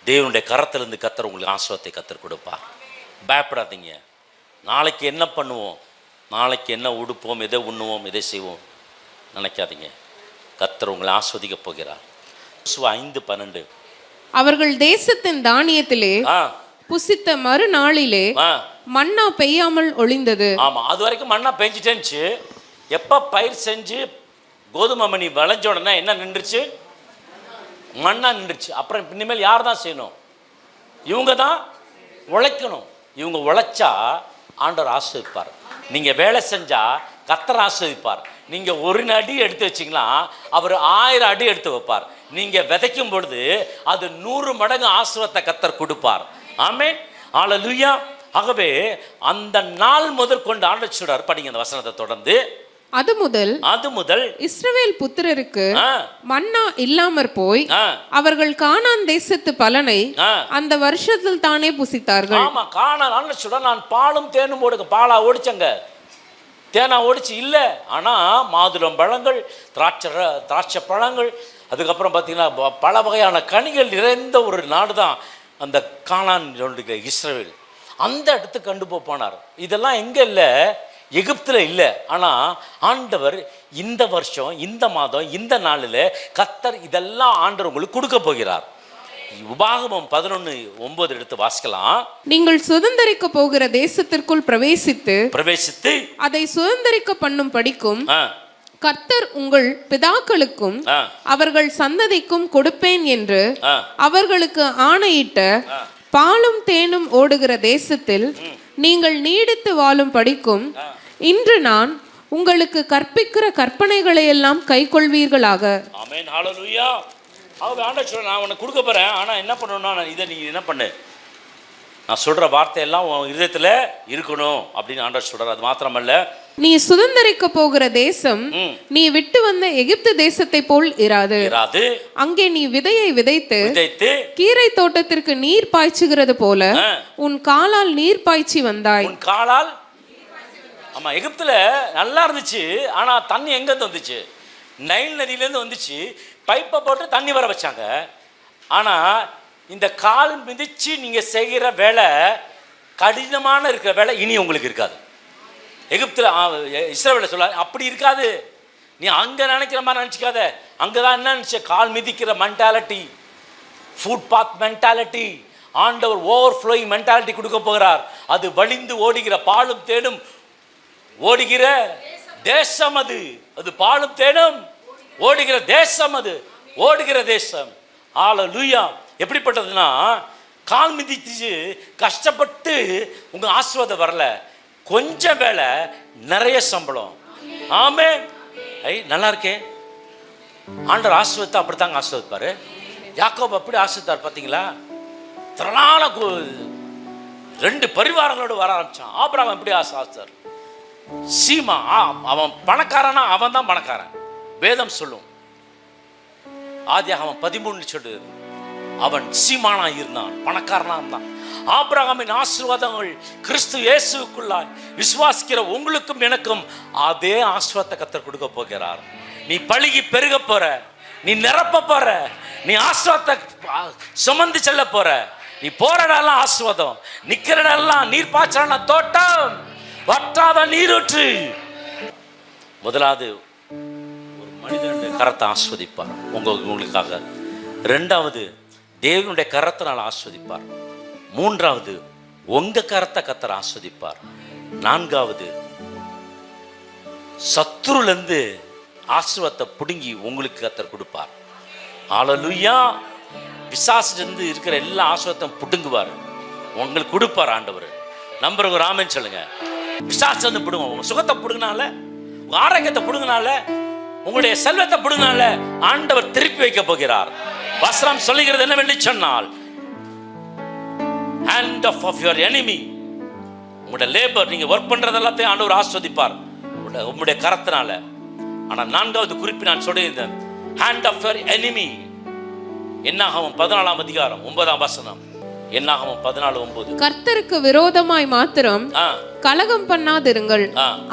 தேவனுடைய கரத்திலிருந்து கர்த்தர் உங்களுக்கு ஆசீர்வாதத்தை கர்த்தர் கொடுப்பார். பயப்படாதீங்க. நாளைக்கு என்ன பண்ணுவோம், நாளைக்கு என்ன உடுப்போம், எதை உண்ணுவோம், எதை செய்வோம் நினைக்காதீங்க. கர்த்தர் உங்களை ஆஸ்வதிக்க போகிறார். 5:12 அவர்கள் தேசத்தின் தானியத்திலே புசித்த மறுநாளிலே மன்னா பெய்யாமல் ஒளிந்தது. ஆமா, அது வரைக்கும் மன்னா பெஞ்சிட்டேன்ச்சு. எப்ப பயிர் செஞ்சு கோதுமை மணி விளைஞ்ச உடனே என்ன நின்றுச்சு? மண்ணா நின்றுச்சு. அப்புறம் இனிமேல் யார் தான் செய்யணும்? இவங்க தான் உழைக்கணும். இவங்க உழைச்சா ஆண்டவர் ஆசீர்வதிப்பார். நீங்க வேலை செஞ்சா கர்த்தர் ஆசீர்வதிப்பார். நீங்க 1 அடி எடுத்து வச்சிங்களா அவர் 1000 அடி எடுத்து வைப்பார். நீங்க விதைக்கும் பொழுது அது 100 மடங்கு ஆசீர்வாதத்தை கர்த்தர் கொடுப்பார். ஆமென். ஹல்லேலூயா. ஆகவே அந்த நாள் முதல் கொண்டு ஆண்டவர் சொல்றார். படிங்க அந்த வசனத்தை தொடர்ந்து. அது முதல் இஸ்ரவேல் புத்திரருக்கு மன்னா இல்லாமற் போய் அவர்கள் கானான் தேசத்து பலனை அந்த வருஷத்தில் தானே புசித்தார்கள். ஆமா, கானான் ஆண்டவர் சொல்றார், நான் பாலும் தேனும் ஓடுங்க. பாலா ஓடிச்சங்க, தேனா ஓடிச்சு இல்லை. ஆனால் மாதுளம் பழங்கள், திராட்சை பழங்கள், அதுக்கப்புறம் பார்த்தீங்கன்னா பல வகையான கனிகள் நிறைந்த ஒரு நாடு தான் அந்த கானான் இஸ்ரவேல். அந்த இடத்துக்கு கண்டு போனார். இதெல்லாம் எங்கே இல்லை? எகிப்தில் இல்லை. ஆனால் ஆண்டவர் இந்த வருஷம், இந்த மாதம், இந்த நாளில் கர்த்தர் இதெல்லாம் ஆண்டவர் உங்களுக்கு கொடுக்க போகிறார். உபாகமம் 11:9 எடுத்து வாசிக்கலாம். நீங்கள் சுதந்தரிக்க போகிற தேசத்திற்குள் பிரவேசித்து அதை சுதந்தரிக்க பண்ணும் படிக்கும் கர்த்தர் உங்கள் பிதாக்களுக்கும் அவர்கள் சந்ததிக்கும் கொடுப்பேன் என்று அவர்களுக்கு ஆணையிட்ட பாலும் தேனும் ஓடுகிற தேசத்தில் நீங்கள் நீடித்து வாழும் படிக்கும் இன்று நான் உங்களுக்கு கற்பிக்கிற கற்பனைகளை எல்லாம் கைக்கொள்வீர்களாக. ஆமென். ஹல்லேலூயா. ஆண்டவர் சொல்ற, நான் உனக்கு கொடுக்க போறேன். ஆனால் என்ன பண்ணணும்னா இதை நீ என்ன பண்ணு, நான் சொல்ற வார்த்தையெல்லாம் உன் இதயத்தில் இருக்கணும் அப்படின்னு ஆண்டவர் சொல்றார். அது மாத்திரமல்ல, நீ சுதந்தரிக்க போகிற தேசம் நீ விட்டு வந்த எகிப்து தேசத்தை போல் இராது. அங்கே நீ விதையை விதைத்து கீரை தோட்டத்திற்கு நீர் பாய்ச்சுகிறது போல உன் காலால் நீர் பாய்ச்சி வந்தாய். உன் காலால். ஆமா, எகிப்துல நல்லா இருந்துச்சு. ஆனா தண்ணி எங்க இருந்து வந்துச்சு? நைல் நதியிலேருந்து வந்துச்சு. பைப்பை போட்டு தண்ணி வர வச்சாங்க. ஆனா இந்த கால் மிதிச்சு நீங்க செய்கிற வேலை, கடினமான இருக்கிற வேலை இனி உங்களுக்கு இருக்காது. எகிப்துல இஸ்ரவேல சொல்ல அப்படி இருக்காது. நீ அங்க நினைக்கிற மாதிரி நினைச்சிக்காத. அங்கதான் என்ன நினைச்ச, கால் மிதிக்கிற மென்டாலிட்டி, ஃபுட் பாத் மென்டாலிட்டி, ஆண்டவர் ஓவர் ஃப்ளோயிங் மென்டாலிட்டி கொடுக்க போகிறார். அது வழிந்து ஓடுகிற பாலும் தேடும் ஓடுகிற தேசம் அது. அது பாலும் தேடும் ஓடுகிற தேசம், அது ஓடுகிற தேசம். ஹல்லேலூயா. எப்படிப்பட்டதுன்னா, கால் மிதிச்சு கஷ்டப்பட்டு உங்க ஆசீர்வாதம் வரல, கொஞ்சம் வேலை நிறைய சம்பளம். ஆமென். நல்லா இருக்கே. ஆண்டவர் ஆசீர்வாதத்தை அப்படித்தாங்க ஆசீர்வதிப்பாரு. யாக்கோபு அப்படி ஆசீர்வதித்தார் பார்த்தீங்களா? திரளான 2 பரிவாரங்களோடு வர ஆரம்பிச்சான். ஆபிரகாம் எப்படி ஆசீர்வதித்தார். சீமா அவன் பணக்காரனா, அவன் தான் பணக்காரன். வேதம் சொல்லும், ஆதியாகமம் 13 சொல்லுது, அவன் சீமானா இருந்தான், பணக்காரனா இருந்தான். ஆபிரகாமின் ஆசீர்வாதங்கள் கிறிஸ்து இயேசுவுக்குள்ளாய் விசுவாசிக்கிற உங்களுக்கும் எனக்கும் அதே ஆசீர்வாதத்தை கர்த்தர் கொடுக்க போகிறார். நீ பழுகி பெருக போற, நீ நிரப்ப போற, நீ ஆசீர்வாதத்தை சுமந்து செல்ல போற. நீ போறடெல்லாம் ஆசீர்வாதம், நிக்கிறடெல்லாம் நீர் பாய்ச்சலான தோட்டம், வற்றாத நீரூற்று. முதலாவது, ஒரு மனிதனுடைய கரத்தை ஆஸ்வதிப்பார் உங்களுக்காக. 2வது, தேவனுடைய கரத்தினால் ஆஸ்வதிப்பார். 3வது, உங்க கரத்தை கர்த்தர் ஆஸ்வதிப்பார். 4வது, சத்துருலேருந்து ஆசீர்வாதத்தை பிடுங்கி உங்களுக்கு கர்த்தர் கொடுப்பார். ஹல்லேலூயா. பிசாசிலிருந்து இருக்கிற எல்லா ஆசீர்வாதத்தையும் பிடுங்குவார், உங்களுக்கு கொடுப்பார் ஆண்டவர். நம்புறவங்க ராமன் சொல்லுங்க. பிசாசு வந்து பிடுங்க, உங்க சுகத்தை பிடுங்கினால, உங்க ஆரோக்கியத்தை பிடுங்கினால, உங்களுடைய செல்வத்தை பிடுங்கினால ஆண்டவர் திருப்பி வைக்க போகிறார். வசனம் சொல்லுகிறது என்னவென்று சொன்னால், hand of your enemy, உங்களுடைய லேபர், நீங்க ஒர்க் பண்றது எல்லாத்தையும் ஆண்டவர் ஆஸ்வதிப்பார் உங்களுடைய கரத்தினால. ஆனா 4வது குறிப்பு நான் சொல்லியிருந்தேன், hand of your enemy. என்னாகமம் 14ஆம் அதிகாரம் 9ஆம் வசனம். என்னாகமம் 14:9. கர்த்தருக்கு விரோதமாய் மாத்திரம் கலகம் பண்ணாதிருங்கள்.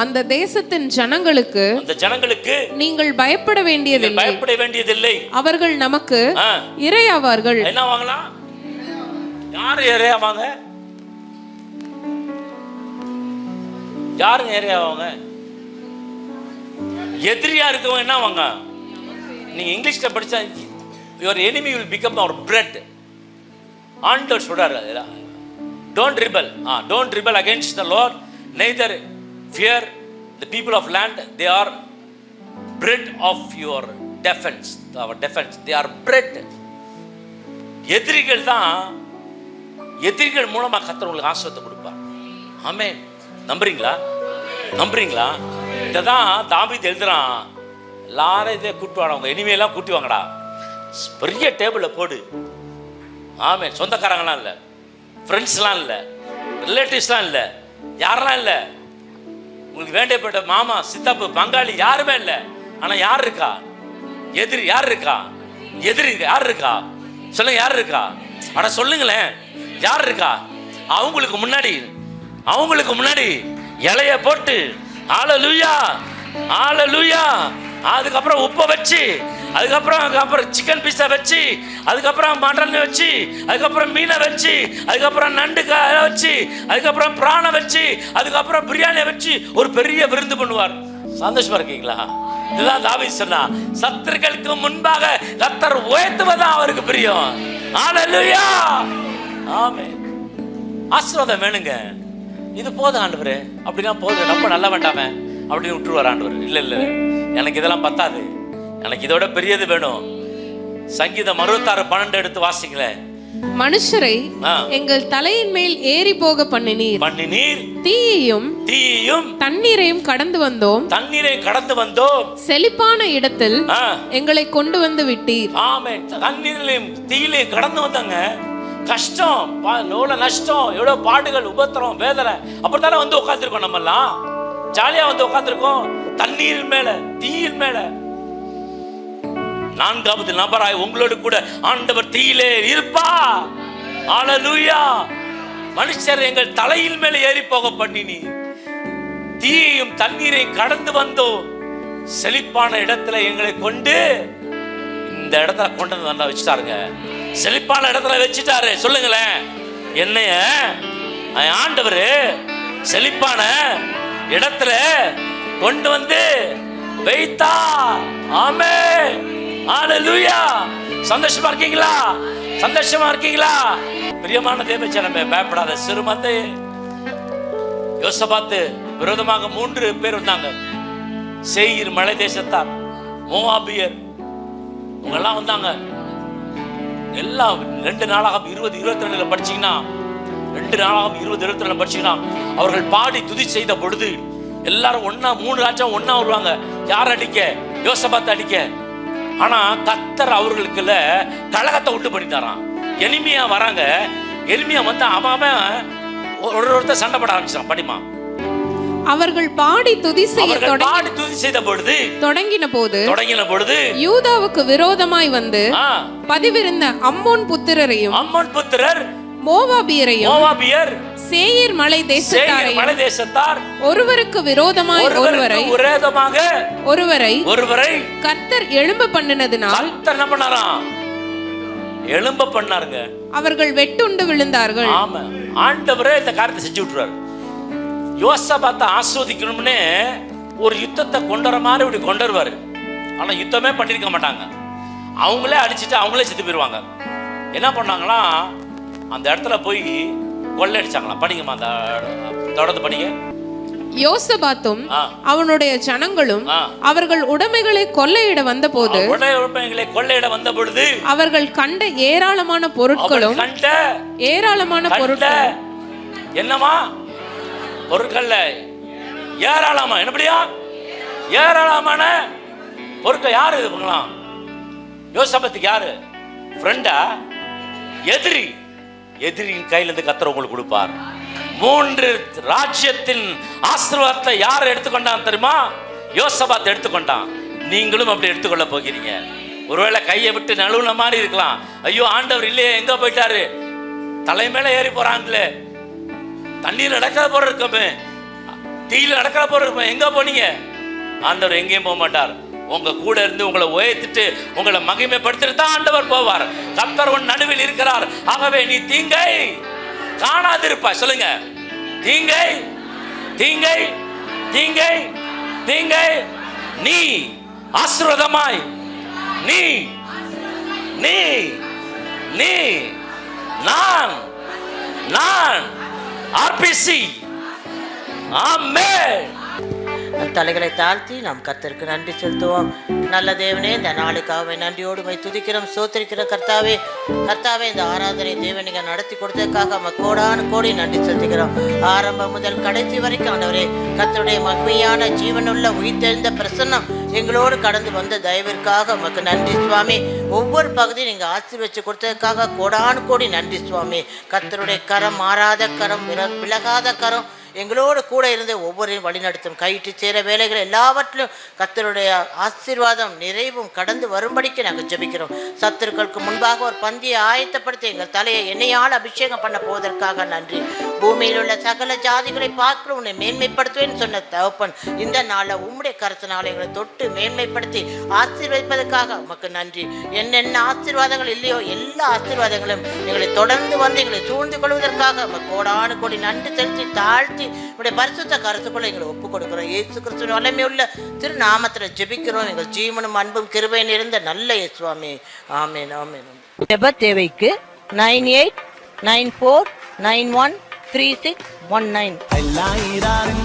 அந்த தேசத்தின் ஜனங்களுக்கு நீங்கள் பயப்பட வேண்டியதில்லை. அவர்கள் நமக்கு இரையாவார்கள். என்ன வாங்கலாம்? யாரு இரையாவாங்க? யாருங்க இரையாவாங்க? எதிரியா இருக்கவங்க என்ன வாங்க? நீங்க இங்கிலீஷ்ல படிச்சா your enemy will become our bread. ஆண்டவர் சொல்றாரு, don't rebel against the Lord, neither fear the people of land. They are bread of your defense, our defense. They are bread. எதிரிகள் தான், எதிரிகள் மூலமா கர்த்தர் உங்களுக்கு ஆசீர்வாதத்தை கொடுப்பார். ஆமென். நம்புறீங்களா? இதான் தாவீது எழுதுறான், எல்லாரும் இதை கூட்டுவாங்க, உங்க இனிமையெல்லாம் கூட்டி வாங்கடா, பெரிய டேபிளில் போடு. ஆமென். சொந்தக்காரங்களாம் இல்லை, ஃப்ரெண்ட்ஸ்லாம் இல்லை, ரிலேட்டிவ்ஸ்லாம் இல்லை, யாரெல்லாம் இல்லை, உங்களுக்கு வேண்டியப்பட்ட மாமா, சித்தப்பு, பங்காளி யாருமே இல்லை. ஆனால் யார் இருக்கா? எதிரி யார் இருக்கா? யார் இருக்கா? சொல்லுங்க, யார் இருக்கா? அட சொல்லுங்களேன், யார் இருக்கா? அவங்களுக்கு முன்னாடி இலைய போட்டு ஹல்லேலூயா, அதுக்கப்புறம் உப்பை வச்சு, அதுக்கப்புறம் சிக்கன் பீஸை வச்சு, அதுக்கப்புறம் மட்டன் வச்சு, அதுக்கப்புறம் மீனை வச்சு, அதுக்கப்புறம் நண்டு வச்சு, அதுக்கப்புறம் பிராணை வச்சு, அதுக்கப்புறம் பிரியாணியை வச்சு ஒரு பெரிய விருந்து பண்ணுவார். சந்தோஷமா இருக்கீங்களா? இதுதான் தாவீது சொன்னா, சத்துருக்களுக்கு முன்பாக கர்த்தர் உயர்த்துவதா அவருக்கு பிரியம். ஹல்லேலூயா. ஆமென். ஆசீர்வாதம் வேணுங்க. இது போதும் ஆண்டவரே, அப்படின்னா போதும், ரொம்ப நல்ல வேண்டாமே அப்படின்னு விட்டுருவார் ஆண்டவர். இல்லை, எனக்கு இதெல்லாம் பத்தாது, எனக்கு இதோட பெரியது வேணும். சங்கீதம் 66:12 எடுத்து வாசிங்களேன். மனுஷரை எங்கள் தலையின் மேல் ஏறி போக பண்ணினீர், தீயையும் தண்ணீரையும் கடந்து வந்தோம், செழிப்பான இடத்தில் எங்களை கொண்டு வந்து விட்டீர். ஆமென். தண்ணீரிலையும் தீயிலையும் கடந்து வந்தாங்க. கஷ்டம், எவ்வளவு நஷ்டம், எவ்வளவு பாடுகள், உபத்திரம், வேதனை, அப்படித்தானே வந்து உட்காந்துருக்கோம். நம்ம எல்லாம் ஜாலியா வந்து உட்காந்துருக்கோம், தண்ணீர் மேல, தீயின் மேல. 4வது நபராய் உங்களோடு கூட ஆண்டவர் தீயிலே இருப்பா. ஹல்லேலூயா. மனுஷர் எங்கள் தலையில் மேல ஏறி போக பண்ணினி, தீயையும் தண்ணீரையும் கடந்து வந்தோம், செழிப்பான இடத்துல எங்களை கொண்டு, இந்த இடத்துல கொண்டு வந்து வச்சுட்டாருங்க. செழிப்பான இடத்துல வச்சுட்டாரு. சொல்லுங்களேன், என்னைய ஆண்டவர் செழிப்பான இடத்துல கொண்டு வந்து வைத்தா. ஆமென், ஹல்லேலூயா. சந்தோஷமா இருக்கீங்களா? சந்தோஷமா இருக்கீங்களா? பிரியமான தேவஜனமே, பயப்படாத சிறுமந்தை. யோசபாத்து விரோதமாக 3 பேர் வந்தாங்க. சேயீர் மலை தேசத்தார், மோவாபியர், இவங்கெல்லாம் வந்தாங்க. எல்லாம் 2 நாளாக 20-22 படிச்சீங்கன்னா, 2 நாளாக 20-22 படிச்சீங்கன்னா, அவர்கள் பாடி துதி செய்த பொழுது எல்லாரும் ஒன்னா, 3 ராஜா ஒன்னா வருவாங்க. யார் அடிக்க? யோசபாத் அடிக்க. ஆனா கர்த்தர் அவர்களுக்குள்ள கலகத்தை உண்டு பண்ணிட்டாராம். எளிமையா வராங்க. எளிமையா வந்து அவன் ஒருத்தர் சண்டை போட ஆரம்பிச்சான். படிமா. அவர்கள் பாடி துதி செய்த பொழுது தொடங்கின போது யூதாவுக்கு விரோதமாய் வந்து பதிவிருந்த அம்மோன் புத்திரர் மோவாபியர் சேயீர் மலை தேசத்தார் ஒருவருக்கு விரோதமாய் ஒருவரை கர்த்தர் எழும்ப பண்ணினதினால் எழும்ப பண்ணாருங்க. அவர்கள் வெட்டுண்டு விழுந்தார்கள். ஆமா, ஆண்டவரே இந்த காரியத்தை செஞ்சு விட்டுறாரு. யோசபாத்தை ஆஸ்வதிக்கணும்னு ஒரு யுத்தத்தை கொண்டு வர மாதிரி இப்படி கொண்டு வருவாரு. ஆனா யுத்தமே பண்ணிருக்க மாட்டாங்க. அவங்களே அடிச்சுட்டு அவங்களே செத்து போயிருவாங்க. என்ன பண்ணாங்களா, அந்த இடத்துல போய் கொள்ளையடிச்சாங்களாம். படிங்கம்மா, அந்த தொடர்ந்து படிங்க. யோசபாத்தும் அவனுடைய ஜனங்களும் அவர்கள் உடைமைகளை கொள்ளையிட வந்த போது அவர்கள் கண்ட ஏராளமான பொருட்களும் என்னமா பொருட்கள் ஏராளமா, என்னபடியா ஏராளமான பொருட்கள். யாரு இது பண்ணலாம்? யோசபாத்துக்கு யாரு ஃப்ரெண்டா? எதிரியின் கையில இருந்து கர்த்தர் உங்களுக்கு கொடுப்பார். 3 ராஜ்யத்தின் ஆசீர்வாதத்தை யார் எடுத்துக்கொண்டான் தெரியுமா? யோசபாத் எடுத்துக்கொண்டான். நீங்களும் அப்படி எடுத்துக்கொள்ள போகிறீங்க. ஒருவேளை கையை விட்டு நழுவுன மாதிரி இருக்கலாம். ஐயோ ஆண்டவர் இல்லையே, எங்க போயிட்டாரு? தலை மேல ஏறி போறாங்களே, தண்ணீர் நடக்காத போற இருக்கமே, தீயில நடக்காத போற இருப்பேன், எங்க போனீங்க? ஆண்டவர் எங்கேயும் போக மாட்டார். உங்க கூட இருந்து உங்களை உயர்த்திட்டு உங்களை மகிமைப்படுத்திட்டு தான் ஆண்டவர் போவார். கர்த்தர் உன் நடுவில் இருக்கிறார். ஆகவே நீ தீங்கை காணாதிருப்பாய். சொல்லுங்க, தீங்கை தீங்கை தீங்கை தீங்கை நீ ஆசீர்வாதமாய் நீ நீ நீ நான் நான் ஆர்பிசி. ஆமென். தலைகளை தாழ்த்தி நாம் கர்த்தருக்கு நன்றி செலுத்துவோம். நல்ல தேவனே, இந்த நாளுக்காக நன்றியோடு துதிக்கிறோம், சோத்திரிக்கிற கர்த்தாவே. இந்த ஆராதனை தேவன் நீங்க நடத்தி கொடுத்ததுக்காக நம்ம கோடி நன்றி செலுத்துகிறோம். ஆரம்பம் முதல் கடைசி வரைக்கும் ஆண்டவரே, கர்த்தருடைய மகிமையான ஜீவனுள்ள உயிர்த்தெழுந்த பிரசன்னம் எங்களோடு கடந்து வந்த தயவிற்காக உமக்கு நன்றி சுவாமி. ஒவ்வொரு பகுதியும் நீங்க ஆசீர்வச்சு கொடுத்ததுக்காக கோடி நன்றி சுவாமி. கர்த்தருடைய கரம், மாறாத கரம், விலகாத கரம் எங்களோடு கூட இருந்து ஒவ்வொருவரையும் வழிநடத்தும். கையிட்டு சேர வேலைகள் எல்லாவற்றிலும் கர்த்தருடைய ஆசீர்வாதம் நிறைவும் கடந்து வரும்படிக்கு நாங்கள் ஜெபிக்கிறோம். சத்துருக்களுக்கு முன்பாக ஒரு பந்தியை ஆயத்தப்படுத்தி எங்கள் தலையை எண்ணெயால் அபிஷேகம் பண்ண போவதற்காக நன்றி. பூமியில் உள்ள சகல ஜாதிகளை பார்க்க உன்னை மேன்மைப்படுத்துவேன்னு சொன்ன தகப்பன், இந்த நாளில் உம்முடைய கருத்தினால் எங்களை தொட்டு மேன்மைப்படுத்தி ஆசீர்வதிப்பதற்காக உமக்கு நன்றி. என்னென்ன ஆசீர்வாதங்கள் இல்லையோ எல்லா ஆசீர்வாதங்களும் எங்களை தொடர்ந்து வந்து எங்களை சூழ்ந்து கொள்வதற்காக கோடி நன்றி செலுத்தி தாழ்த்தி உடைய பரிசுத்த கருத்துக்குள்ள எங்களை ஒப்புக் கொடுக்கிறோம். இயேசு கிறிஸ்துவின் வல்லமை உள்ள திருநாமத்தில் ஜெபிக்கிறோம். எங்கள் ஜீவனும் அன்பும் கிருபையும் நிறைந்த நல்ல இயேசுவாமே. ஆமென் ஆமென். ஜெப தேவைக்கு 9894913619. எல்லாயிரம்